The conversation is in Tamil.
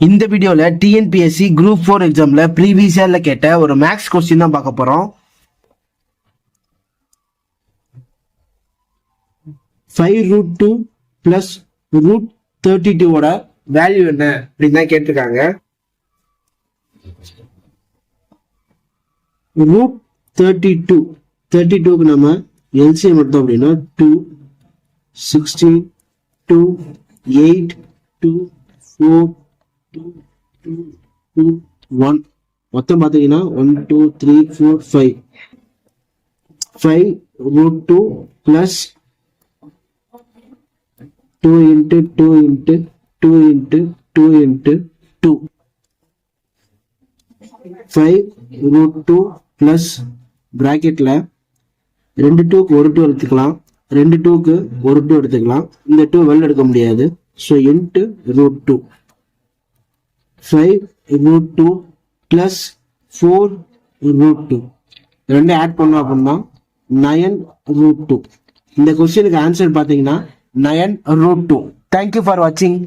இந்த வீடியோல டிஎன்பிஎஸ்சி குரூப் 4 எக்ஸாம்ல ப்ரீவியஸ் இயர்ல கேட்ட ஒரு மேக்ஸ் கொஸ்டின் தான் பார்க்க போறோம். 5√2 பிளஸ் √32 ஓட வேல்யூ என்ன அப்படின்னு தான் கேட்டிருக்காங்க. √32க்கு நம்ம எல்சிஎம் எடுத்தோம் அப்படின்னா 2, 16, 2, 8, 2, 4, 2, 1 மொத்தம் பாத்தீங்கன்னா 1, 2, 3, 4, 5. 5√2 plus 2 into 2 into 2 into 2 into 2. 5√2 plus bracketல 2 2க்கு ஒரு 2 எடுத்துக்கலாம், 2 2க்கு ஒரு 2 எடுத்துக்கலாம். இந்த 2 வெளில எடுக்க முடியாது. So into √2. 5√2 plus 4√2 ரெண்டு ஆட் பண்ணோம் அப்படின்னா 9√2. இந்த கொஸ்டினுக்கு ஆன்சர் பார்த்தீங்கன்னா 9√2. தேங்க்யூ ஃபார் வாட்சிங்.